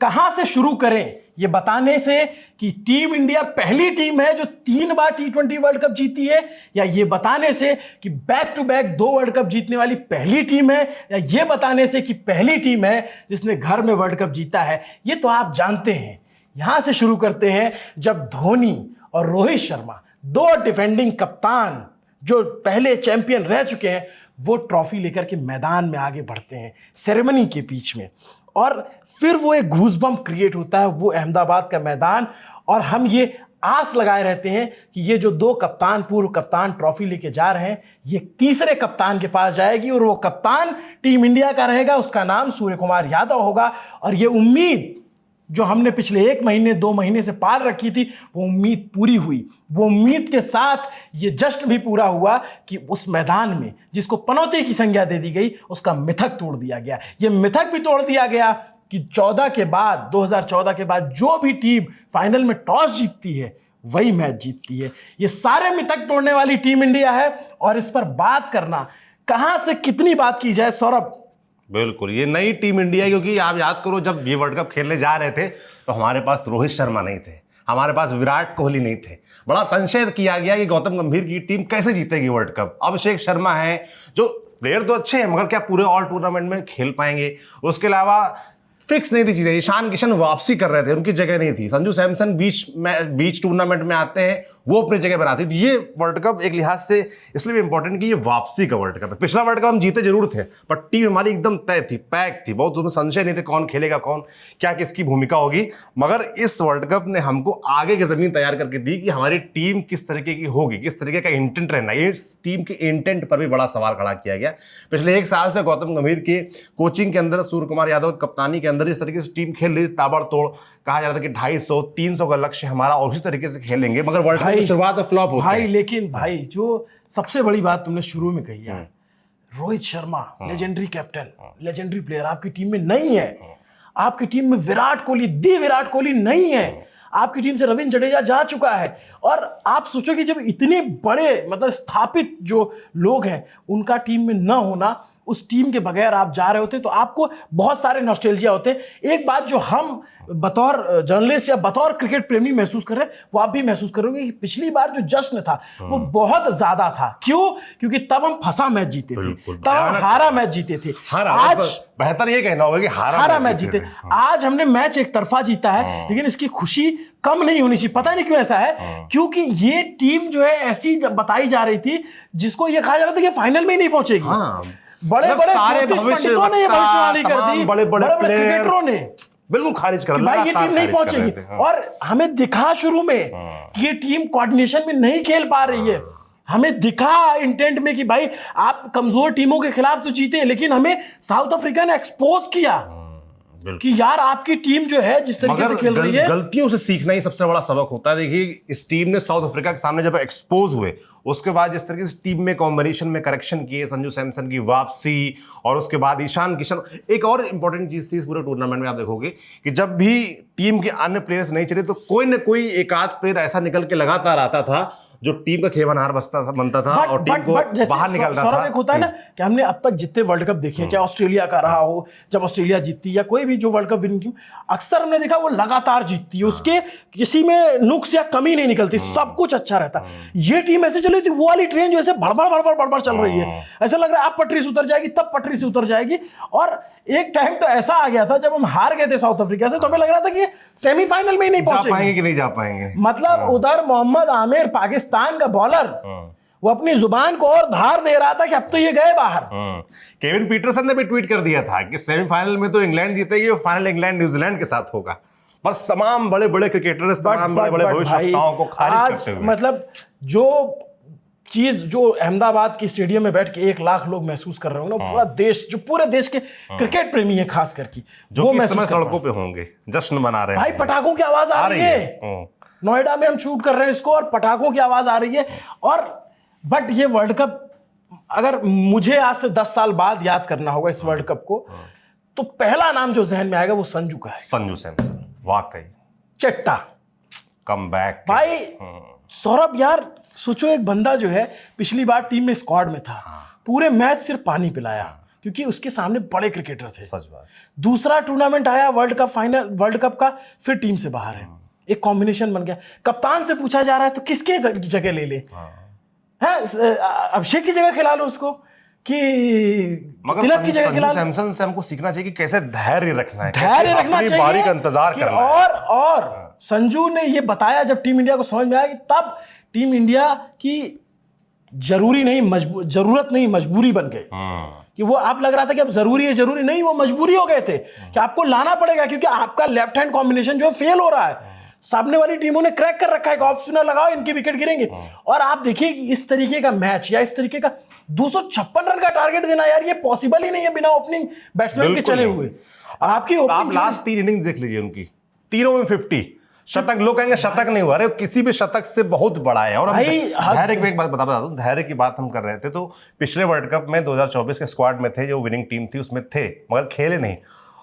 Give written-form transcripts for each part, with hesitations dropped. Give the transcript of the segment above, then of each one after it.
कहां से शुरू करें ये बताने से कि टीम इंडिया पहली टीम है जो 3 बार T20 वर्ल्ड कप जीती है, या ये बताने से कि back to back 2 world cup जीतने वाली पहली टीम है, या ये बताने से कि पहली टीम है जिसने घर में वर्ल्ड कप जीता है। ये तो आप जानते हैं। यहां से शुरू करते हैं जब धोनी और रोहित शर्मा, 2 डिफेंडिंग कप्तान जो पहले चैंपियन रह चुके हैं, वो ट्रॉफी लेकर के मैदान में आगे बढ़ते हैं सेरेमनी के बीच में, और फिर वो एक गूज़बम्प क्रिएट होता है वो अहमदाबाद का मैदान। और हम ये आस लगाए रहते हैं कि ये जो 2 कप्तान, पूर्व कप्तान ट्रॉफी लेके जा रहे हैं, ये तीसरे कप्तान के पास जाएगी और वो कप्तान टीम इंडिया का रहेगा, उसका नाम सूर्य कुमार यादव होगा। और ये उम्मीद जो हमने पिछले 1 महीने 2 महीने से पाल रखी थी, वो उम्मीद पूरी हुई। वो उम्मीद के साथ ये जश्न भी पूरा हुआ कि उस मैदान में जिसको पनौती की संज्ञा दे दी गई, उसका मिथक तोड़ दिया गया। ये मिथक भी तोड़ दिया गया कि 2014 के बाद जो भी टीम फाइनल में टॉस जीतती है वही मैच जीतती है। ये सारे मिथक तोड़ने वाली टीम इंडिया है। और इस पर बात करना, कहां से कितनी बात की जाए सौरभ। बिल्कुल, ये नई टीम इंडिया, क्योंकि आप याद करो जब ये वर्ल्ड कप खेलने जा रहे थे तो हमारे पास रोहित शर्मा नहीं थे, हमारे पास विराट कोहली नहीं थे। बड़ा संशय किया गया कि गौतम गंभीर की टीम कैसे जीतेगी वर्ल्ड कप। अभिषेक शर्मा है जो प्लेयर तो अच्छे हैं, मगर क्या पूरे ऑल टूर्नामेंट में खेल पाएंगे। उसके अलावा फिक्स नहीं थी चीजें। ईशान किशन वापसी कर रहे थे, उनकी जगह नहीं थी। संजू सैमसन बीच टूर्नामेंट में आते हैं, वो अपनी जगह पर आती थी। ये वर्ल्ड कप एक लिहाज से इसलिए भी इंपॉर्टेंट कि ये वापसी का वर्ल्ड कप है। पिछला वर्ल्ड कप हम जीते जरूर थे, पर टीम हमारी एकदम तय थी, पैक थी, बहुत उसमें संशय नहीं थे कौन खेलेगा, कौन क्या किसकी भूमिका होगी। मगर इस वर्ल्ड कप ने हमको आगे की जमीन तैयार करके दी कि हमारी टीम किस तरीके की होगी, किस तरीके का इंटेंट रहना है। इस टीम के इंटेंट पर भी बड़ा सवाल खड़ा किया गया। पिछले 1 साल से गौतम गंभीर के कोचिंग के अंदर, सूर्य कुमार यादव की कप्तानी के अंदर इस तरीके से टीम खेल रही थी ताबड़तोड़। कहा जा रहा था कि 250-300 का लक्ष्य हमारा और इस तरीके से खेलेंगे, मगर वर्ल्ड कप की शुरुआत फ्लॉप होती है भाई। लेकिन भाई जो सबसे बड़ी बात तुमने शुरू में कही है, Rohit Sharma legendary captain, legendary player आपकी टीम में नहीं है। आपकी टीम में विराट कोहली नहीं है। आपकी टीम से रविंद्र जडेजा जा चुका है। और आप सोचो कि जब इतने बड़े मतलब स्थापित जो लोग हैं उनका टीम में न होना, उस टीम के बगैर आप जा रहे होते तो आपको बहुत सारे नॉस्टैल्जिया होते। एक बात जो हम बतौर जर्नलिस्ट या बतौर क्रिकेट प्रेमी महसूस कर रहे हैं, वो आप भी महसूस करोगे कि पिछली बार जो जश्न था वो बहुत ज्यादा था। क्यों? क्योंकि तब हम फंसा मैच जीते थे, तब हम हारा मैच जीते थे। आज बेहतर ये कहना होगा कि हारा मैच जीते। आज हमने मैच एक तरफा जीता है, लेकिन इसकी खुशी कम नहीं होनी चाहिए। पता नहीं क्यों ऐसा है, क्योंकि ये टीम जो है ऐसी बताई जा रही थी जिसको ये कहा जा रहा था कि फाइनल में ही नहीं पहुंचेगी। बड़े सारे पंडितों ने ये भविष्यवाणी कर दी, बड़े क्रिकेटरों ने बिल्कुल खारिज कर भाई ये टीम नहीं पहुंचेगी। और हमें दिखा शुरू में कि ये टीम कोऑर्डिनेशन में नहीं खेल पा रही है। हमें दिखा इंटेंट में कि भाई आप कमजोर टीमों के खिलाफ तो जीते, लेकिन हमें साउथ अफ्रीका ने एक्सपोज किया कि यार आपकी टीम जो है जिस तरीके से खेल रही है। गलतियों से सीखना ही सबसे बड़ा सबक होता है। देखिए इस टीम ने साउथ अफ्रीका के सामने जब एक्सपोज हुए, उसके बाद जिस तरीके से टीम में कॉम्बिनेशन में करेक्शन किए, संजू सैमसन की वापसी, और उसके बाद ईशान किशन। एक और इंपॉर्टेंट चीज थी इस पूरे टूर्नामेंट में, आप देखोगे कि जब भी टीम के अन्य प्लेयर्स नहीं चले तो कोई ना कोई एक आध प्लेयर ऐसा निकल के लगातार आता था जो टीम का खेवनहार बनता था और टीम को बाहर निकालता था। एक होता है ना कि हमने अब तक जितने वर्ल्ड कप देखे हैं, चाहे ऑस्ट्रेलिया का रहा हो, जब ऑस्ट्रेलिया जीतती या कोई भी जो वर्ल्ड कप विनिंग टीम, अक्सर हमने देखा वो लगातार जीतती है, उसके किसी में नुक्स या कमी नहीं निकलती, सब कुछ अच्छा रहता। ये टीम ऐसे चली थी, वो वाली ट्रेन जो ऐसे भड़बड़ चल रही है, ऐसा लग रहा है अब पटरी से उतर जाएगी, तब पटरी से उतर जाएगी। और एक टाइम तो ऐसा आ गया था जब हम हार गए थे साउथ अफ्रीका से, तो हमें लग रहा था कि सेमीफाइनल में ही नहीं पहुंचेंगे कि नहीं जा पाएंगे। मतलब उधर मोहम्मद आमिर पाकिस्तान का बॉलर, वो अपनी जुबान को और धार दे रहा था कि अब तो ये गए बाहर। केविन पीटरसन ने भी ट्वीट कर दिया था कि सेमीफाइनल में तो इंग्लैंड जीतेगी, फाइनल इंग्लैंड न्यूजीलैंड के साथ होगा। पर तमाम बड़े बड़े क्रिकेटर्स, तमाम बड़े बड़े भविष्यवक्ताओं को खारिज करते हुए, मतलब जो चीज जो अहमदाबाद की स्टेडियम में बैठ के 1 लाख लोग महसूस कर रहे हो ना, पूरा देश, जो पूरे देश के क्रिकेट प्रेमी है खास करके, जो इस समय सड़कों पे होंगे, जश्न मना रहे हैं। भाई पटाखों की आवाज आ रही है। नोएडा में हम शूट कर रहे हैं इसको, और पटाखों की आवाज आ रही है। और बट ये वर्ल्ड कप अगर मुझे आज से 10 साल बाद याद करना होगा इस वर्ल्ड कप को, तो पहला नाम जो जहन में आएगा वो संजू का है। संजू सैमसन, वाकई चट्टा कमबैक भाई। सौरभ यार सोचो, एक बंदा जो है पिछली बार टीम में स्क्वाड में था, पूरे मैच सिर्फ पानी पिलाया, क्योंकि उसके सामने बड़े क्रिकेटर थे। सच बात। दूसरा टूर्नामेंट आया वर्ल्ड कप का, फिर टीम से बाहर है, एक कॉम्बिनेशन बन गया। कप्तान से पूछा जा रहा है तो किसके जगह ले ले, है अभिषेक की जगह खिला लो उसको कि तिलक की जगह खिला लो। सैमसन से हमको सीखना चाहिए कि कैसे धैर्य रखना है, धैर्य रखना चाहिए, बारी का इंतजार करना है। और संजू ने ये बताया जब टीम इंडिया को समझ में आया कि तब टीम इंडिया की जरूरत नहीं मजबूरी बन गए कि वो आप लग रहा था कि अब जरूरी है, जरूरी नहीं, वो मजबूरी हो गए थे कि आपको लाना पड़ेगा क्योंकि आपका लेफ्ट हैंड कॉम्बिनेशन जो फेल हो रहा है। सामने वाली टीमों ने क्रैक कर रखा है, ऑफ स्पिनर लगाओ इनके विकेट गिरेंगे। और आप देखिए कि इस तरीके का मैच या इस तरीके का 256 रन का टारगेट देना यार, ये पॉसिबल ही नहीं है बिना ओपनिंग बैट्समैन के चले हुए। आपकी आप लास्ट 3 इनिंग देख लीजिए उनकी, तीनों में 50 शतक। लोग कहेंगे शतक नहीं हुआ, अरे किसी भी शतक से बहुत बड़ा है। और धैर्य की एक बात बता दूं, धैर्य की बात हम कर रहे थे तो पिछले वर्ल्ड कप में 2024 के स्क्वाड में थे, जो विनिंग टीम थी उसमें थे, मगर खेले नहीं।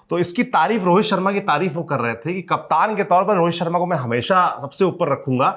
तो इसकी तारीफ, रोहित शर्मा की तारीफ वो कर रहे थे कि कप्तान के तौर पर रोहित शर्मा को मैं हमेशा सबसे ऊपर रखूंगा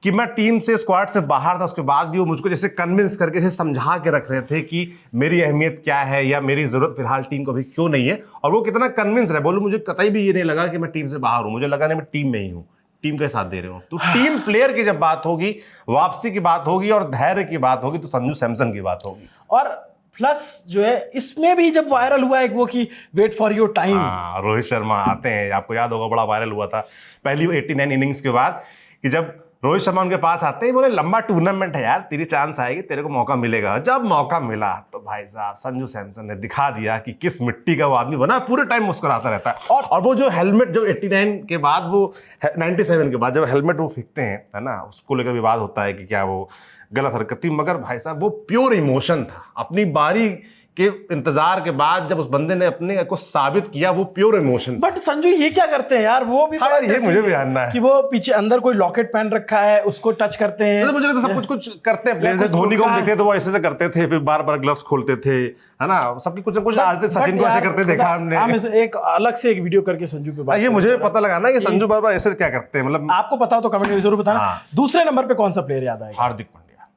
कि मैं टीम से, स्क्वाड से बाहर था, उसके बाद भी वो मुझको जैसे कन्विंस करके, जैसे समझा के रख रहे थे कि मेरी अहमियत क्या है या मेरी जरूरत फिलहाल टीम को अभी क्यों नहीं है। और वो कितना कन्विंस रहे, बोलो मुझे कतई भी ये नहीं लगा कि मैं टीम से बाहर हूं, मुझे लगा नहीं मैं टीम में ही हूं, टीम के साथ दे रहे हो। तो टीम प्लेयर की जब बात होगी, वापसी की बात होगी और धैर्य की बात होगी तो संजू सैमसन की बात होगी। और प्लस जो है इसमें भी जब वायरल हुआ एक वो कि wait for your time, Rohit Sharma आते हैं, आपको याद होगा बड़ा वायरल हुआ था पहली 89 इनिंग्स के बाद कि जब रोहित शर्मा उनके पास आते हैं, बोले लंबा टूर्नामेंट है यार, तेरी चांस आएगी, तेरे को मौका मिलेगा। जब मौका मिला तो भाई साहब संजू सैमसन ने दिखा दिया कि किस मिट्टी का वो आदमी बना, पूरे टाइम मुस्कुराता रहता है। और वो जो हेलमेट जब 89 के बाद, वो 97 के बाद जब हेलमेट वो फेंकते हैं, है ना, उसको लेकर विवाद होता है कि क्या वो गलत हरकत थी, मगर भाई साहब वो प्योर इमोशन था। अपनी बारी के इंतजार के बाद जब उस बंदे ने अपने को साबित किया, वो प्योर इमोशन। बट संजू ये क्या करते हैं यार, वो भी हाँ, ये मुझे भी जानना है कि वो पीछे अंदर कोई लॉकेट पहन रखा है, उसको टच करते हैं। तो मुझे तो सब कुछ करते हैं प्लेयर। जैसे धोनी को हम देखते तो वो ऐसे करते थे, फिर बार बार ग्लव्स खोलते थे, है ना, सबकी कुछ ना कुछ आदतें। सचिन को ऐसे करते देखा हमने। हम एक अलग से एक वीडियो करके संजू पे बात, ये मुझे पता लगा ना कि संजू बाबा ऐसे क्या करते हैं, मतलब आपको पता हो तो कमेंट में जरूर बताना। दूसरे नंबर पे कौन सा प्लेयर याद आएगा? हार्दिक पांड्या।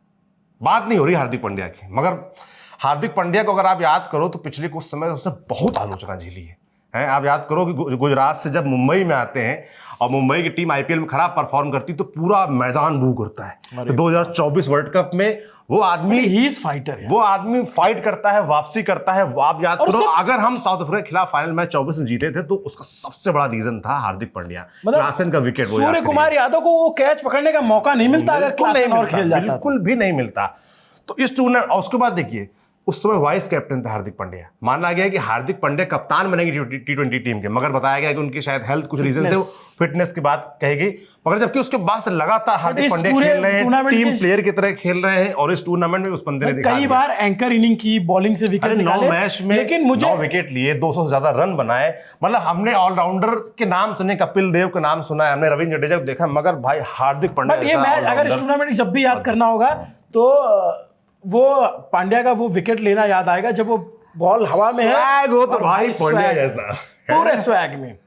बात नहीं हो रही हार्दिक पांड्या की, मगर हार्दिक पांड्या को अगर आप याद करो तो पिछले कुछ समय उसने बहुत आलोचना झेली है। आप याद करो कि गुजरात से जब मुंबई में आते हैं और मुंबई की टीम आईपीएल में खराब परफॉर्म करती तो पूरा मैदान बू करता है। तो 2024 वर्ल्ड कप में वो आदमी, ही इज फाइटर, वो आदमी फाइट करता है, वापसी करता है। आप याद करो अगर हम साउथ अफ्रीका के खिलाफ फाइनल मैच 24 में जीते थे तो उसका सबसे बड़ा रीजन था हार्दिक पांड्या, क्लासन का विकेट। सूर्य कुमार यादव को वो कैच पकड़ने का मौका नहीं मिलता अगर क्लासन और खेल जाता, बिल्कुल भी नहीं मिलता। तो इस टूर्नामेंट, और उसके बाद देखिए उस समय वाइस कैप्टन था हार्दिक पांड्या। माना गया कि हार्दिक पांड्या कप्तान बनेंगे T20 टीम के, मगर बताया गया कि उनकी शायद हेल्थ कुछ रीजन से, फिटनेस की बात कही गई। मगर जबकि उसके बाद से लगातार हार्दिक पांड्या खेल रहे हैं, टीम प्लेयर की तरह खेल रहे हैं। और इस टूर्नामेंट में उस बंदे ने कई बार एंकर इनिंग की, बॉलिंग से विकेट निकाले, 9 मैच में लेकिन मुझे 9 विकेट लिए, 200 से ज्यादा रन बनाए। मतलब हमने ऑलराउंडर के नाम सुने, कपिल देव के नाम सुना है, हमने रविंद्र जडेजा को देखा, मगर भाई हार्दिक पांड्या ये मैच अगर इस टूर्नामेंट जब भी याद करना होगा तो वो पांड्या का वो विकेट लेना याद आएगा जब वो बॉल हवा में है, वो तो भाई पांड्या जैसा पूरे स्वैग में।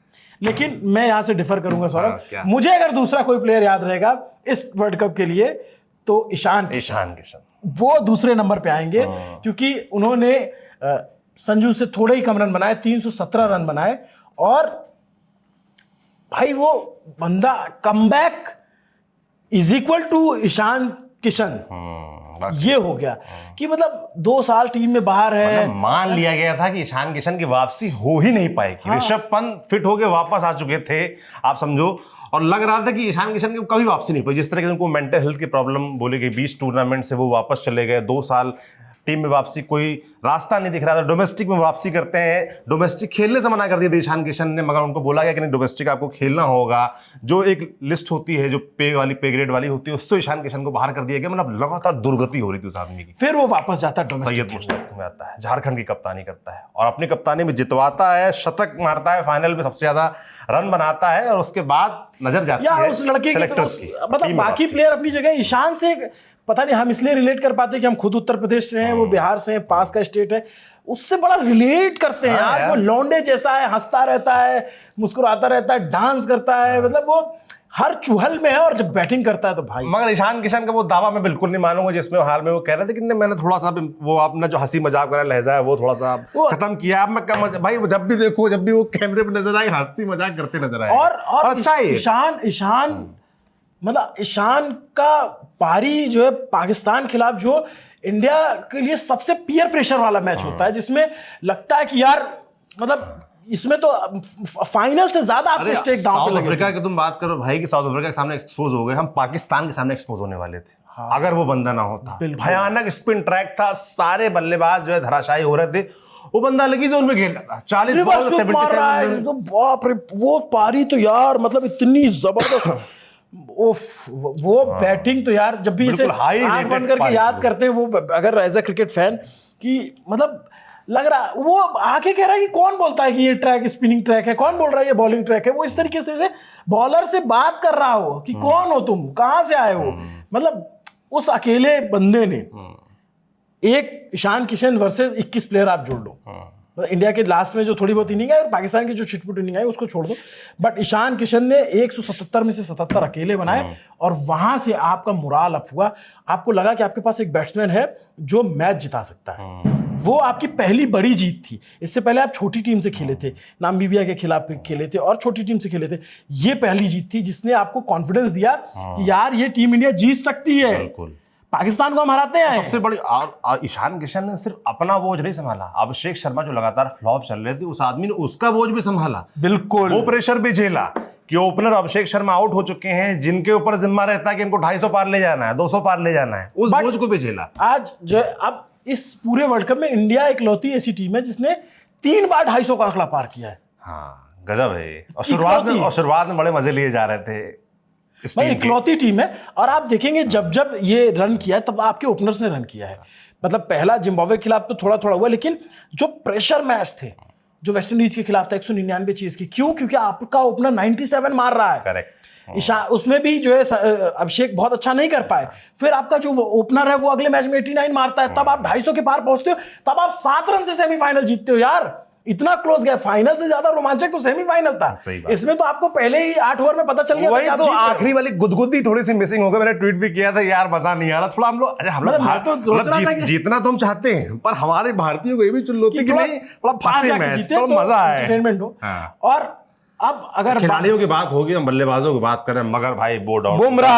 लेकिन मैं यहां से डिफर करूंगा सौरभ, मुझे अगर दूसरा कोई प्लेयर याद रहेगा इस वर्ल्ड कप के लिए तो ईशान किशन, वो दूसरे नंबर पे आएंगे क्योंकि उन्होंने संजू से थोड़े ही कम रन बनाए, 317 रन बनाए। और भाई वो बंदा comeback is equal to Ishan Kishan, ये हो गया कि मतलब 2 साल टीम में बाहर है। मान लिया गया था कि ईशान किशन की वापसी हो ही नहीं पाएगी। ऋषभ पंत फिट होके वापस आ चुके थे, आप समझो, और लग रहा था कि ईशान किशन की कभी वापसी नहीं पाई। जिस तरह के उनको मेंटल हेल्थ की प्रॉब्लम बोली गई, 20 टूर्नामेंट से वो वापस चले गए, 2 साल टीम में वापसी कोई रास्ता नहीं दिख रहा था। डोमेस्टिक में वापसी करते हैं, डोमेस्टिक खेलने से मना कर दिया ईशान किशन ने, मगर उनको बोला गया कि नहीं डोमेस्टिक आपको खेलना होगा। जो एक लिस्ट होती है, जो पे ग्रेड वाली होती है, उससे ईशान किशन को बाहर कर दिया गया। मतलब लगातार दुर्गति हो रही थी उस आदमी की। फिर वो वापस जाता है डोमेस्टिक में, आता है, झारखंड की कप्तानी करता है और अपनी कप्तानी में जितवाता है, शतक मारता है, फाइनल में सबसे ज्यादा रन बनाता है। और उसके बाद नजर जाती है उस लड़के के, मतलब बाकी प्लेयर अपनी जगह, ईशान से पता नहीं हम इसलिए रिलेट कर पाते कि हम खुद उत्तर प्रदेश से हैं, वो बिहार से हैं, पास का स्टेट है, उससे बड़ा रिलेट करते हैं यार। वो लौंडे जैसा है, हंसता रहता है, मुस्कुराता रहता है, डांस करता है, मतलब वो हर चूहल में है और जब बैटिंग करता है तो भाई। मगर ईशान किशन का वो दावा मैं बिल्कुल नहीं मानूंगा जिसमें हाल में वो कह रहे थे कि मैंने थोड़ा सा वो अपना जो हंसी मजाक वाला लहजा है वो थोड़ा सा खत्म किया। अब मैं भाई जब भी देखो, जब भी वो कैमरे पे नजर आए हंसी मजाक करते नजर आए। और अच्छा है ईशान मतलब ईशान का पारी जो है पाकिस्तान खिलाफ, जो इंडिया के लिए सबसे पीयर प्रेशर वाला मैच होता है, जिसमें लगता है कि यार मतलब इसमें तो फाइनल से ज्यादा आपके स्टेक दांव पे लगे। साउथ अफ्रीका की तुम बात करो भाई कि साउथ अफ्रीका के सामने एक्सपोज हो गए, हम पाकिस्तान के सामने एक्सपोज होने वाले थे। हाँ। अगर वो बंदा ना होता, भयानक स्पिन ट्रैक था, सारे बल्लेबाज जो है धराशायी हो रहे थे, वो बंदा लगी जोन में खेल रहा था 40 बॉल 77 तो बाप रे वो पारी तो यार मतलब इतनी जबरदस्त। वो बैटिंग तो यार जब भी इसे आंख बंद करके याद करते हैं, वो अगर एज अ क्रिकेट फैन कि मतलब लग रहा, वो आके कह रहा है कि कौन बोलता है कि ये ट्रैक स्पिनिंग ट्रैक है, कौन बोल रहा है ये बॉलिंग ट्रैक है। वो इस तरीके से बॉलर से बात कर रहा हो कि कौन हो तुम, कहां से आए हो। मतलब उस अकेले बंदे ने एक ईशान किशन वर्सेस 21 प्लेयर आप जोड़ लो, मतलब इंडिया के लास्ट में जो थोड़ी बहुत इनिंग आई और पाकिस्तान की जो छिटपुट इनिंग आई उसको छोड़ दो, बट ईशान किशन ने 177 में से 77 अकेले बनाए और वहां से आपका मुराल अप हुआ। आपको लगा कि आपके पास एक बैट्समैन है जो मैच जिता सकता है। वो आपकी पहली बड़ी जीत थी। इससे पहले आप छोटी टीम से खेले थे, नामीबिया के खिलाफ खेले थे और छोटी टीम से खेले थे। ये पहली जीत थी जिसने आपको कॉन्फिडेंस दिया कि यार ये टीम इंडिया जीत सकती है, पाकिस्तान को हम हराते हैं। सबसे बड़ी ईशान किशन ने सिर्फ अपना बोझ नहीं संभाला, अभिषेक शर्मा जो लगातार फ्लॉप चल रहे थे उस आदमी ने उसका बोझ भी संभाला। बिल्कुल, वो प्रेशर भी झेला कि ओपनर अभिषेक शर्मा आउट हो चुके हैं, जिनके ऊपर जिम्मा रहता है कि इनको 250 पार ले जाना है, 200 पार ले जाना है, उस बोझ को भी झेला। आज जो अब इस पूरे वर्ल्ड कप में इंडिया इकलौती ऐसी टीम है जिसने 3 बार 250 का आंकड़ा पार किया है। हाँ गजब है। और शुरुआत में बड़े मजे लिए जा रहे थे, भाई इकलौती टीम है। और आप देखेंगे जब जब ये रन किया है तब आपके ओपनर्स ने रन किया है। मतलब पहला जिम्बाब्वे के खिलाफ तो थोड़ा थोड़ा हुआ, लेकिन जो प्रेशर मैच थे जो वेस्ट इंडीज के खिलाफ था 199 चीज की, क्यों? क्योंकि आपका ओपनर 97 मार रहा है। करेक्ट। उसमें भी जो है अभिषेक बहुत अच्छा नहीं कर पाए। फिर आपका जो ओपनर है वो अगले मैच में 89 मारता है, तब आप 250 के पार पहुंचते हो, तब आप 7 रन से सेमीफाइनल जीतते हो। यार इतना क्लोज गया, फाइनल से ज्यादा रोमांचक तो सेमीफाइनल था। इसमें तो आपको पहले ही 8 ओवर में पता चल गया वही तो आखिरी वाली गुदगुदी थोड़ी सी मिसिंग हो गई। मैंने ट्वीट भी किया था यार मजा नहीं आ रहा थोड़ा। हम जीतना तो हम चाहते हैं, पर हमारे भारतीयों को ये भी चुन कि नहीं थोड़ा फंसे मैच, थोड़ा मजा आए, एंटरटेनमेंट हो। और अब अगर खिलाड़ियों की बात होगी, हम बल्लेबाजों की बात करें, मगर भाई बुमराह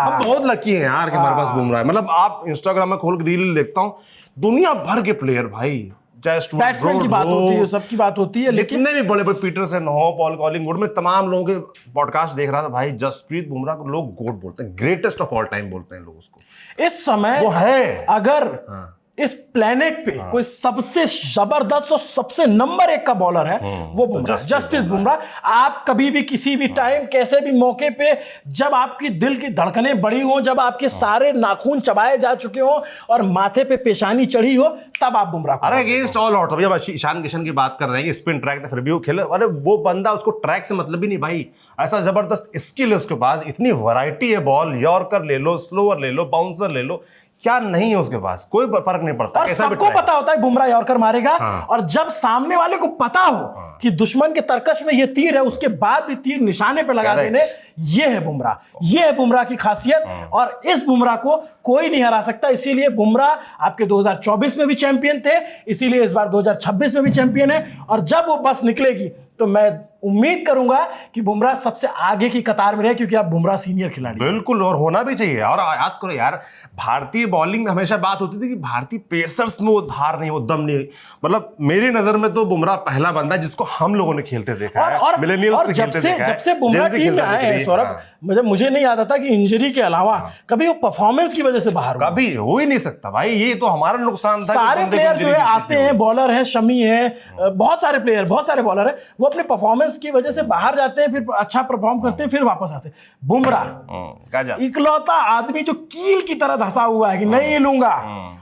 हम बहुत लकी हैं यार कि हमारे पास बुमराह है। मतलब आप इंस्टाग्राम में खोल के रील देखता हूँ, दुनिया भर के प्लेयर भाई, बैट्समैन की बात होती है, सबकी बात होती है, लेकिन जितने भी बड़े बड़े पीटरसन हो, पॉल कॉलिंगवुड, में तमाम लोगों के पॉडकास्ट देख रहा था भाई, जसप्रीत बुमराह को लोग गोट बोलते हैं, ग्रेटेस्ट ऑफ ऑल टाइम बोलते हैं लोग उसको। इस समय वो है अगर इस प्लेनेट पे कोई सबसे जबरदस्त और सबसे नंबर 1 का बॉलर है वो बुमराह, जसप्रीत बुमराह। आप कभी भी किसी भी टाइम कैसे भी मौके पे, जब आपकी दिल की धड़कनें बढ़ी हो, जब आपके सारे नाखून चबाए जा चुके हो और माथे पे पेशानी चढ़ी हो, तब आप बुमराह को। अरे अगेंस्ट ऑल आउट। अभी अब ईशान किशन की बात कर रहे हैं, स्पिन ट्रैक था फिर भी वो खेले। अरे वो बंदा, उसको ट्रैक से मतलब ही नहीं भाई, ऐसा जबरदस्त स्किल है उसके पास, इतनी वैरायटी है बॉल, यॉर्कर ले लो, स्लोअर ले लो, बाउंसर ले लो, क्या नहीं है उसके पास, कोई फर्क नहीं पड़ता। और सबको पता होता है बुमराह यॉर्कर मारेगा। और जब सामने वाले को पता हो कि दुश्मन के तरकश में ये तीर है, उसके बाद भी तीर निशाने पे लगा देने, ये है बुमराह, ये है बुमराह की खासियत। और इस बुमराह को कोई नहीं हरा सकता। इसीलिए बुमराह आपके 2024 में भी चैंपियन थे, इसीलिए इस बार 2026 में भी चैंपियन है। और जब वो बस निकलेगी तो मैं उम्मीद करूंगा कि बुमराह सबसे आगे की कतार में रहे, क्योंकि आप बुमराह सीनियर खिलाड़ी। बिल्कुल, और होना भी चाहिए। और याद करो यार, भारतीय बॉलिंग में हमेशा बात होती थी कि भारतीय पेसर्स में वो धार नहीं, वो दम नहीं। मतलब मेरी नजर में तो बुमराह पहला बंदा है जिसको हम लोगों ने खेलते देखा है। और जब से बुमराह टीम में आए हैं सौरभ, मुझे नहीं याद आता कि इंजरी के अलावा कभी वो परफॉर्मेंस की वजह से बाहर हुआ। कभी हो ही नहीं सकता भाई, ये तो हमारा नुकसान था। सारे प्लेयर जो है आते हैं, बॉलर है, शमी है, बहुत सारे प्लेयर, बहुत सारे बॉलर है, वो अपने परफॉर्मेंस की वजह से बाहर जाते हैं, फिर अच्छा परफॉर्म करते हैं, फिर वापस आते हैं। बुमराह इकलौता आदमी जो कील की तरह धंसा हुआ है कि नहीं लूंगा।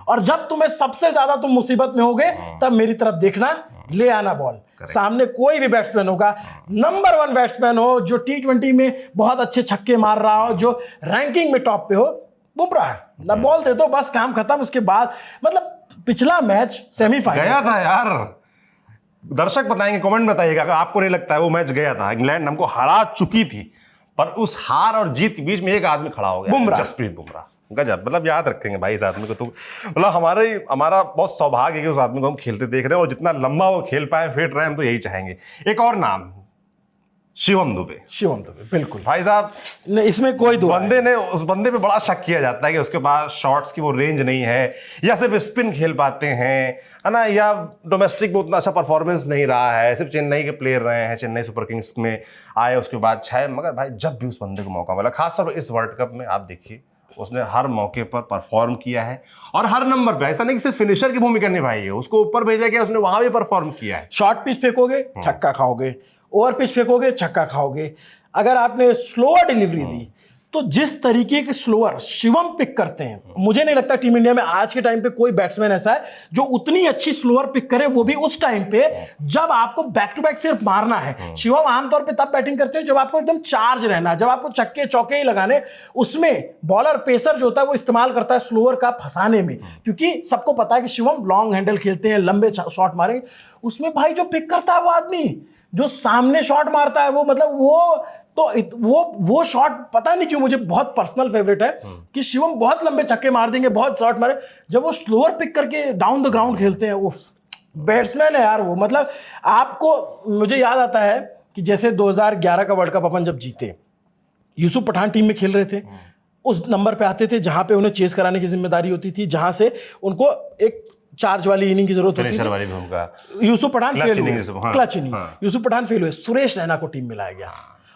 और जब तुम्हें सबसे ज्यादा तुम मुसीबत में होगे, तब मेरी तरफ देखना, ले आना बॉल। सामने कोई भी बैट्समैन होगा, नंबर 1 बैट्समैन हो, जो T20 में बहुत अच्छे छक्के मार रहा हो, जो रैंकिंग में टॉप पे हो, बुमराह ना बॉल दे दो, बस काम खत्म। उसके बाद मतलब पिछला मैच सेमीफाइनल गया था यार, दर्शक बताएंगे, कमेंट बताइएगा अगर आपको नहीं लगता है वो मैच गया था, इंग्लैंड हमको हरा चुकी थी, पर उस हार और जीत के बीच में एक आदमी खड़ा हो गया, बुमराह, जसप्रीत बुमराह। गजब, मतलब याद रखेंगे भाई इस आदमी को तो, मतलब हमारा बहुत सौभाग्य है कि उस आदमी को हम खेलते देख रहे हैं, और जितना लंबा वो खेल पाए, फिट रहे, हम तो यही चाहेंगे। एक और नाम, शिवम दुबे। शिवम दुबे, बिल्कुल भाई साहब, इसमें कोई दो उस बंदे पे बड़ा शक किया जाता है कि उसके पास शॉट्स की वो रेंज नहीं है, या सिर्फ स्पिन खेल पाते हैं, है ना, या डोमेस्टिक में उतना अच्छा परफॉर्मेंस नहीं रहा है, सिर्फ चेन्नई के प्लेयर रहे हैं, चेन्नई सुपर किंग्स में आए उसके बाद 6, मगर भाई जब भी उस बंदे को मौका मिला, खासतौर पर इस वर्ल्ड कप में आप देखिए उसने हर मौके पर परफॉर्म किया है, और हर नंबर पे, ऐसा नहीं कि सिर्फ फिनिशर की भूमिका निभाई है, उसको ऊपर भेजा गया, उसने वहां भी परफॉर्म किया है। शॉर्ट पिच फेंकोगे छक्का खाओगे, ओवर पिच फेंकोगे छक्का खाओगे, अगर आपने स्लोअर डिलीवरी दी तो जिस तरीके के स्लोअर शिवम पिक करते हैं, मुझे नहीं लगता टीम इंडिया में आज के टाइम पे कोई बैट्समैन ऐसा है जो उतनी अच्छी स्लोअर पिक करे, वो भी उस टाइम पे जब आपको बैक टू बैक सिर्फ मारना है। शिवम आमतौर पे तब बैटिंग करते हैं जब आपको एकदम चार्ज रहना है, जब आपको चक्के चौके ही लगाने, उसमें बॉलर पेसर जो होता है वो इस्तेमाल करता है स्लोअर का फंसाने में, क्योंकि सबको पता है कि शिवम लॉन्ग हैंडल खेलते हैं, लंबे शॉट मारेंगे। उसमें भाई जो पिक करता है वो आदमी जो सामने शॉट मारता है, वो मतलब वो शॉट पता नहीं क्यों मुझे बहुत पर्सनल फेवरेट है कि शिवम बहुत लंबे छक्के मार देंगे, बहुत शॉट मारे, जब वो स्लोअर पिक करके डाउन द ग्राउंड खेलते हैं, वो बैट्समैन है यार वो। मतलब आपको, मुझे याद आता है कि जैसे 2011 का वर्ल्ड कप अपन जब जीते, यूसुफ पठान टीम में खेल रहे थे, उस नंबर पे आते थे जहां पे उन्हें चेस कराने की जिम्मेदारी होती थी, जहां से उनको एक चार्ज वाली इनिंग की जरूरत होती थी। यूसुफ पठान फेल हुए, clutch inning, Yusuf Pathan fail हुए, सुरेश रैना को टीम में लाया गया,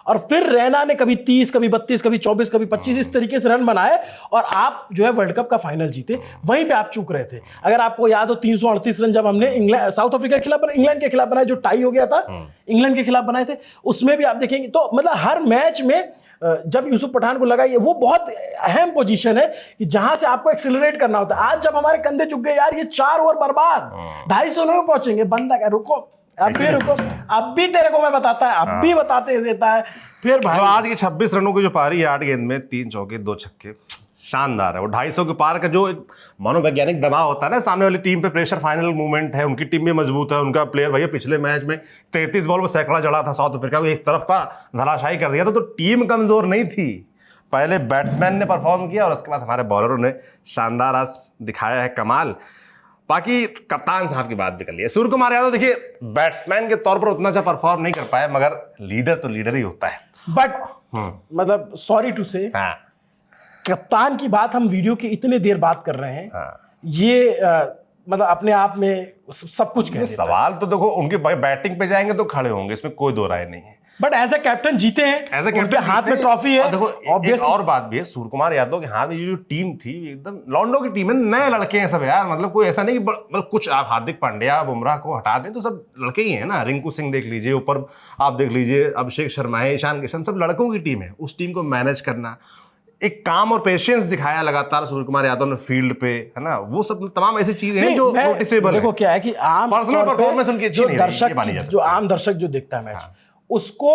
और फिर रैना ने कभी 30, कभी 32, कभी 24, कभी 25 इस तरीके से रन बनाए, और आप जो है वर्ल्ड कप का फाइनल जीते। वहीं पे आप चूक रहे थे। अगर आपको याद हो 338 रन जब हमने साउथ अफ्रीका के खिलाफ, इंग्लैंड के खिलाफ बनाए, जो टाई हो गया था, इंग्लैंड के खिलाफ बनाए थे, उसमें भी आप देखेंगे तो मतलब हर मैच में जब यूसुफ पठान को लगा, ये वो बहुत अहम पोजीशन है कि जहां से आपको एक्सेलरेट करना होता है। आज जब हमारे कंधे चुक गए यार, ये 4 ओवर बर्बाद, 250 नहीं पहुंचेंगे, बंदा क्या, रुको अब भी रुको, अब भी तेरे को मैं बताता है, अब भी बताते देता है। फिर भाई आज की 26 रनों की जो पारी है, 8 गेंद में 3 चौके 2 छक्के, शानदार है। वो 250 के पार का जो एक मनोवैज्ञानिक दबाव होता है ना, सामने वाली टीम पे प्रेशर, फाइनल मूवमेंट है, उनकी टीम भी मजबूत है, उनका प्लेयर भैया पिछले मैच में 33 बॉल में सैकड़ा चढ़ा था, साउथ अफ्रीका को एक तरफ का धराशायी कर दिया था, तो टीम कमजोर नहीं थी। पहले बैट्समैन ने परफॉर्म किया और उसके बाद हमारे बॉलरों ने शानदार आज दिखाया है कमाल। बाकी कप्तान साहब की बात भी कर लिया, सूर्य कुमार यादव देखिए बैट्समैन के तौर पर उतना अच्छा परफॉर्म नहीं कर पाए, मगर लीडर तो लीडर ही होता है। बट मतलब सॉरी टू से, कप्तान की बात हम वीडियो की इतने देर बात कर रहे हैं, ये मतलब अपने आप में सब कुछ कह देता है। सवाल तो देखो, उनकी बैटिंग पे जाएंगे तो खड़े होंगे, इसमें कोई दो राय नहीं है, बट एज ए कैप्टन जीते हैं, एज ए कैप्टन हाथ में ट्रॉफी है। देखो एक और बात भी है, सूर्य कुमार यादव के हाथ में ये जो टीम थी एकदम लॉन्डो की टीम है, नए लड़के हैं सब यार, मतलब कोई ऐसा नहीं कि मतलब कुछ आप हार्दिक पांड्या बुमराह को हटा दें तो सब लड़के ही हैं ना, रिंकू सिंह देख लीजिए, ऊपर आप देख लीजिए अभिषेक शर्मा है, ईशान किशन, सब लड़कों की टीम है। उस टीम को मैनेज करना, एक काम और पेशेंस दिखाया लगातार सूर्य कुमार यादव ने फील्ड पे, है ना, वो सब तमाम ऐसी चीजें हैं जो नोटिसेबल है। देखो क्या है कि आम पर्सनल परफॉर्मेंस उनकी अच्छी नहीं है, जो आम दर्शक जो देखता है मैच, उसको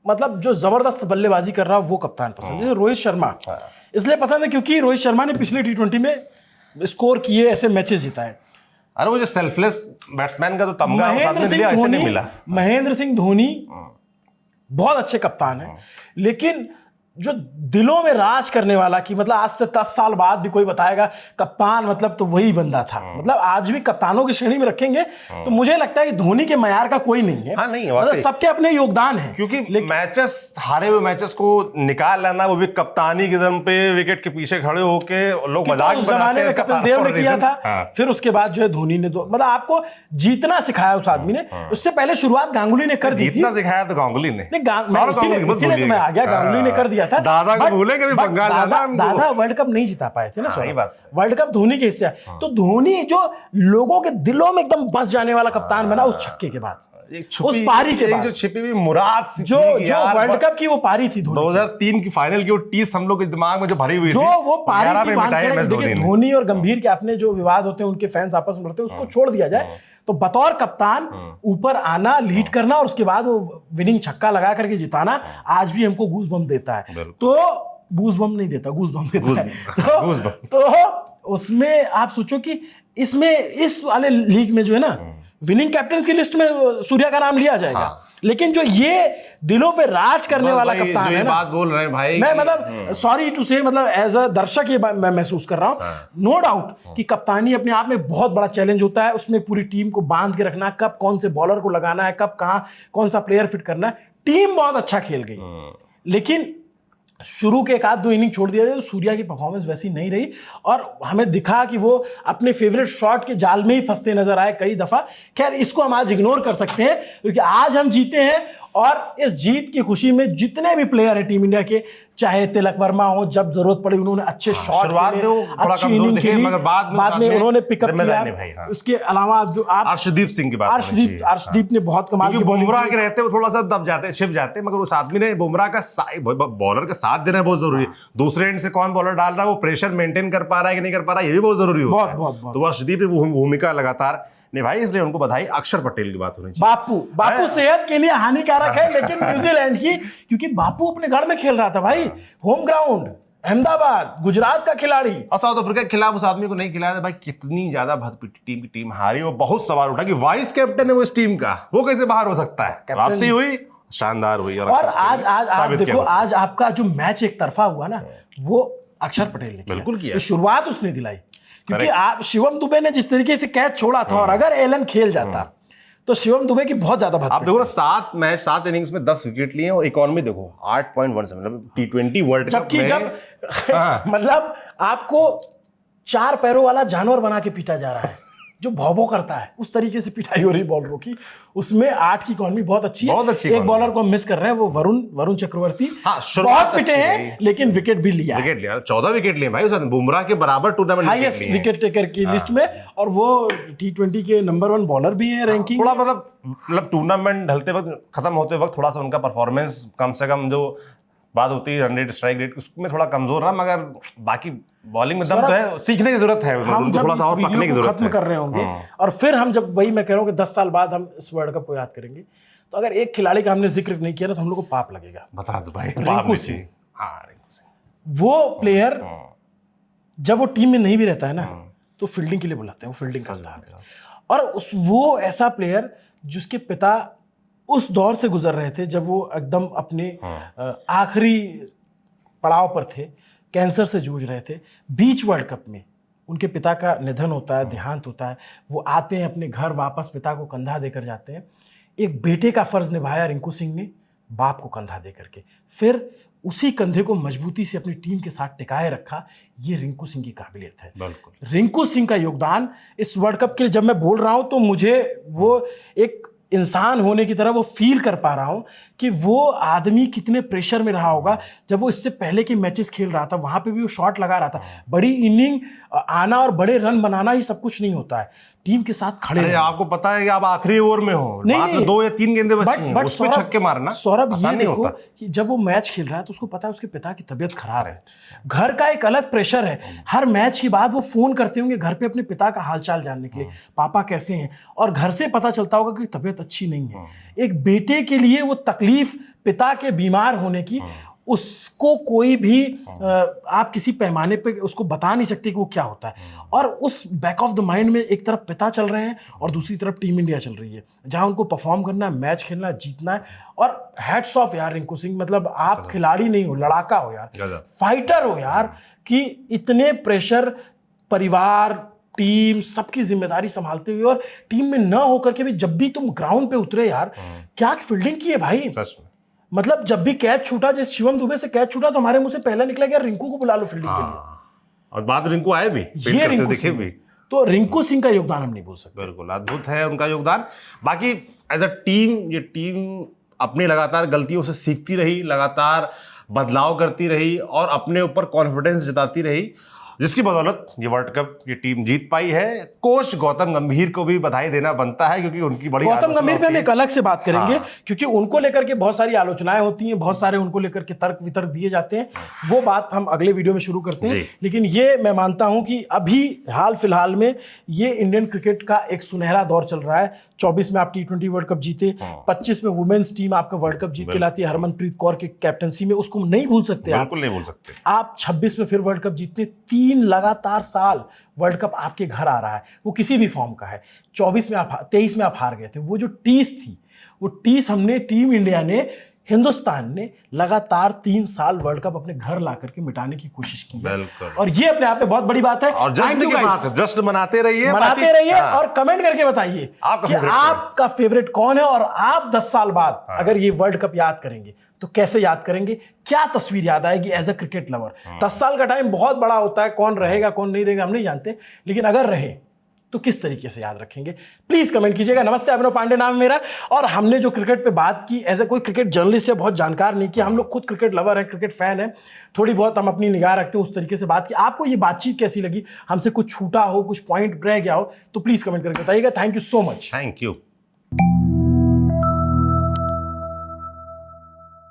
मतलब जो जबरदस्त बल्लेबाजी कर रहा है वो कप्तान पसंद है। रोहित शर्मा इसलिए पसंद है क्योंकि रोहित शर्मा ने पिछले T20 में स्कोर किए ऐसे मैचेस जिताए। अरे वो जो सेल्फलेस बैट्समैन का तो तमगा ऐसे नहीं मिला। महेंद्र सिंह धोनी बहुत अच्छे कप्तान है, लेकिन जो दिलों में राज करने वाला, कि मतलब आज से 10 साल बाद भी कोई बताएगा कप्तान मतलब तो वही बंदा था, मतलब आज भी कप्तानों की श्रेणी में रखेंगे तो मुझे लगता है कि धोनी के मयार का कोई नहीं है। नहीं है, मतलब सबके अपने योगदान है, क्योंकि मैचेस, हारे हुए मैचेस को निकाल लाना, वो भी कप्तानी के दम पे विकेट के पीछे खड़े होके, लोग मजाक उस जमाने में कपिल देव ने किया था, फिर उसके बाद जो है धोनी ने, मतलब आपको जीतना सिखाया उस आदमी ने। उससे पहले शुरुआत गांगुली ने कर दी थी। जीतना सिखाया तो गांगुली ने, इसीलिए तो मैं आ गया, गांगुली ने कर दिया था। दादा को भूले कभी बंगाल दादा वर्ल्ड कप नहीं जिता पाए थे ना, सही बात, वर्ल्ड कप धोनी के हिस्से। तो धोनी जो लोगों के दिलों में एकदम बस जाने वाला कप्तान बना उस छक्के के बाद, उस पारी के बाद, जो छिपी हुई मुराद जो वर्ल्ड कप की वो पारी थी 2003 की फाइनल की, वो टीस हम लोग के दिमाग में जो भरी हुई जो थी, वो पारी की बात करें। देखिए धोनी और गंभीर के अपने जो विवाद होते हैं, उनके फैंस आपस में लड़ते हैं, उसको छोड़ दिया जाए तो बतौर कप्तान ऊपर आना, लीड करना और उसके बाद वो विनिंग छक्का लगा करके जिताना आज भी हमको गूज बम देता है। तो गूज बम नहीं देता, गूज बम देता है। तो उसमें आप सोचो कि इसमें इस वाले लीग में जो है ना, विनिंग कैप्टन की लिस्ट में सूर्या का नाम लिया जाएगा। हाँ। लेकिन जो ये दिलों पे राज करने वाला भाई, कप्तान जो है ये ना, बात बोल रहे हैं भाई, मैं मतलब सॉरी टू से मतलब एज अ दर्शक ये मैं महसूस कर रहा हूं, नो डाउट कि कप्तानी अपने आप में बहुत बड़ा चैलेंज होता है। उसमें पूरी टीम को बांध के रखना, कब कौन से बॉलर को लगाना है, कब कहाँ कौन सा प्लेयर फिट करना है। टीम बहुत अच्छा खेल गई, लेकिन शुरू के एक आध दो इनिंग छोड़ दिया जाए तो सूर्या की परफॉर्मेंस वैसी नहीं रही और हमें दिखा कि वो अपने फेवरेट शॉट के जाल में ही फंसते नजर आए कई दफा। खैर इसको हम आज इग्नोर कर सकते हैं क्योंकि आज हम जीते हैं और इस जीत की खुशी में जितने भी प्लेयर हैं टीम इंडिया के, चाहे तिलक वर्मा हो, जब जरूरत पड़ी उन्होंने अच्छे शॉट शुरुआत में वो थोड़ा अच्छी कमजोर इनिंग दिखे, खेली, मगर बाद में उन्होंने पिकअप जिम्मेदार किया। निभाई, हाँ। उसके अलावा जो आप अर्शदीप सिंह की बात होनी चाहिए। अर्शदीप ने बहुत कमाल की क्योंकि बॉलिंग बुमराह के रहते वो थोड़ा सा दब जाते, छिप जाते, मगर उस आदमी ने बुमराह का बॉलर का साथ देना बहुत जरूरी है। दूसरे एंड से कौन बॉलर डाल रहा है, वो प्रेशर मेंटेन कर पा रहा है कि नहीं कर पा रहा है, ये भी बहुत जरूरी होता है। बहुत। तो अर्शदीप ने भूमिका लगातार निभाई, इसलिए उनको बधाई। अक्षर पटेल की बात होनी चाहिए। बापू सेहत के लिए हानिकारक है, लेकिन न्यूजीलैंड की, क्योंकि बापू अपने घर में खेल रहा था भाई, होम ग्राउंड अहमदाबाद, गुजरात का खिलाड़ी, और साउथ अफ्रीका के खिलाफ उस आदमी को नहीं खिलाया था भाई। कितनी ज्यादा टीम हारी, वो बहुत सवाल उठा कि वाइस कैप्टन है वो इस टीम का, वो कैसे बाहर हो सकता है। वापसी हुई, शानदार हुई। और आज आप देखो, आज आपका जो मैच एक तरफा हुआ ना, वो अक्षर पटेल ने बिल्कुल किया। तो शुरुआत उसने दिलाई, क्योंकि आप शिवम दुबे ने जिस तरीके से कैच छोड़ा था, और अगर एलन खेल जाता तो शिवम दुबे की बहुत ज्यादा आप देखो ना, 7 इनिंग्स में 10 विकेट लिए और इकोनॉमी देखो 8.17, मतलब T20 वर्ल्ड कप जबकि में जब मतलब आपको 4 पैरों वाला जानवर बना के पीटा जा रहा है, जो भौभो करता है, उस तरीके से पिटाई हो रही बॉलरों की, उसमें 8 की इकोनॉमी बहुत अच्छी है। बहुत अच्छी एक बॉलर को हम मिस कर रहे हैं, वो वरुण चक्रवर्ती। हाँ, बहुत पिटे हैं, लेकिन विकेट भी लिया, 14 विकेट लिए भाई, उसने बुमराह के बराबर टूर्नामेंट हाईएस्ट विकेट टेकर की लिस्ट में, और वो T20 के नंबर 1 बॉलर भी हैं रैंकिंग। थोड़ा मतलब टूर्नामेंट ढलते वक्त, खत्म होते वक्त थोड़ा सा उनका परफॉर्मेंस कम से कम, जो बात होती है रन रेट, स्ट्राइक रेट, उसमें थोड़ा कमजोर रहा, मगर बाकी बॉलिंग में दम तो है, सीखने की जरूरत है, हम थोड़ा सा और पकने की जरूरत है। खत्म कर रहे होंगे और फिर हम जब, वही मैं कह रहा हूँ कि 10 साल बाद हम इस वर्ल्ड कप को याद करेंगे, तो अगर एक खिलाड़ी का हमने जिक्र नहीं किया ना, तो हम लोग को पाप लगेगा। बता दो भाई, रिंकू सिंह। हाँ, रिंकू सिंह वो प्लेयर जब वो टीम में नहीं भी रहता है ना, तो फील्डिंग के लिए बुलाते हैं, वो फील्डिंग करता है। और वो ऐसा प्लेयर जिसके पिता उस दौर से गुजर रहे थे जब वो एकदम अपने आखिरी पड़ाव पर थे, कैंसर से जूझ रहे थे। बीच वर्ल्ड कप में उनके पिता का निधन होता है, देहांत होता है, वो आते हैं अपने घर वापस, पिता को कंधा देकर जाते हैं। एक बेटे का फर्ज निभाया रिंकू सिंह ने, बाप को कंधा देकर के, फिर उसी कंधे को मजबूती से अपनी टीम के साथ टिकाए रखा। ये रिंकू सिंह की काबिलियत है। बिल्कुल। रिंकू सिंह का योगदान इस वर्ल्ड कप के लिए जब मैं बोल रहा हूं, तो मुझे वो एक इंसान होने की तरह वो फील कर पा रहा हूं कि वो आदमी कितने प्रेशर में रहा होगा। जब वो इससे पहले के मैचेस खेल रहा था, वहां पे भी वो शॉट लगा रहा था। बड़ी इनिंग आना और बड़े रन बनाना ही सब कुछ नहीं होता है, टीम के साथ खड़े अरे आपको पता है कि आप आखिरी ओवर में हो, मात्र 2 या 3 गेंदें बची हैं, उस पे छक्के मारना सौरभ, ये नहीं देखो होता। कि जब वो मैच खेल रहा है तो उसको पता है उसके पिता की तबीयत खराब है, घर का एक अलग प्रेशर है। हर मैच के बाद वो फोन करते होंगे घर पे अपने पिता का हालचाल जानने के लिए, पापा कैसे हैं, और घर से पता चलता होगा कि तबीयत अच्छी नहीं है। एक बेटे के लिए वो तकलीफ पिता के बीमार होने की, उसको कोई भी आप किसी पैमाने पे उसको बता नहीं सकते कि वो क्या होता है। और उस बैक ऑफ द माइंड में एक तरफ पिता चल रहे हैं और दूसरी तरफ टीम इंडिया चल रही है, जहां उनको परफॉर्म करना है, मैच खेलना है, जीतना है। और हैट्स ऑफ यार रिंकू सिंह, मतलब आप खिलाड़ी नहीं हो, लड़ाका हो यार, फाइटर हो यार, कि इतने प्रेशर, परिवार, टीम, सबकी जिम्मेदारी संभालते हुए, और टीम में न होकर के भी जब भी तुम ग्राउंड पे उतरे यार, क्या फील्डिंग की है भाई। सच में, मतलब जब भी कैच छूटा, जिस शिवम दुबे से कैच छूटा, तो हमारे मुंह से पहला निकला कि यार रिंकू को बुला लो फील्डिंग के लिए, और बाद में रिंकू आए भी, ये रिंकू सिंह भी। तो रिंकू सिंह का योगदान हम नहीं भूल सकते। बिल्कुल अद्भुत है उनका योगदान। बाकी एज अ टीम, ये टीम अपनी लगातार गलतियों से सीखती रही, लगातार बदलाव करती रही और अपने ऊपर कॉन्फिडेंस जताती रही, जिसकी बदौलत ये वर्ल्ड कप की टीम जीत पाई है। कोच गौतम गंभीर को भी बधाई देना बनता है, क्योंकि उनकी बड़ी गौतम गंभीर पे हम एक अलग से बात करेंगे, हाँ। क्योंकि उनको लेकर के बहुत सारी आलोचनाएं होती हैं, बहुत सारे उनको लेकर के तर्क वितर्क दिए जाते हैं, वो बात हम अगले वीडियो में शुरू करते हैं। लेकिन ये मैं मानता हूं कि अभी हाल फिलहाल में ये इंडियन क्रिकेट का एक सुनहरा दौर चल रहा है। 24 में आप T20 वर्ल्ड कप जीते, 25 में वुमेन्स टीम आपका वर्ल्ड कप जीत के लाती है हरमनप्रीत कौर की कैप्टनसी में, उसको नहीं भूल सकते, बिल्कुल नहीं भूल सकते। आप 26 में फिर वर्ल्ड कप जीतते, 3 3 लगातार साल वर्ल्ड कप आपके घर आ रहा है, वो किसी भी फॉर्म का है। 23 में आप हार गए थे। वो जो टीस थी, वो टीस हमने, टीम इंडिया ने, हिंदुस्तान ने लगातार 3 साल वर्ल्ड कप अपने घर ला करके मिटाने की कोशिश की है। बिल्कुल। और ये अपने आप में बहुत बड़ी बात है। और Thank जश्न you की guys. बात है, जश्न मनाते रहिए, मनाते रहिए हाँ। और कमेंट करके बताइए आपका कि फेवरेट आपका फेवरेट कौन है, और आप 10 साल बाद अगर ये वर्ल्ड कप याद करेंगे तो कैसे याद करेंगे, क्या तस्वीर याद आएगी एज अ क्रिकेट लवर। 10 साल का टाइम बहुत बड़ा होता है, कौन रहेगा कौन नहीं रहेगा हम नहीं जानते, लेकिन अगर रहे तो किस तरीके से याद रखेंगे, प्लीज कमेंट कीजिएगा। नमस्ते, अभिनव पांडे नाम है मेरा, और हमने जो क्रिकेट पे बात की, एज ए कोई क्रिकेट जर्नलिस्ट है, बहुत जानकार नहीं किया, हम लोग खुद क्रिकेट लवर हैं, क्रिकेट फैन है, थोड़ी बहुत हम अपनी निगाह रखते हैं, उस तरीके से बात की। आपको ये बातचीत कैसी लगी, हमसे कुछ छूटा हो, कुछ पॉइंट रह गया हो, तो प्लीज कमेंट करके बताइएगा। Thank you so much. Thank you.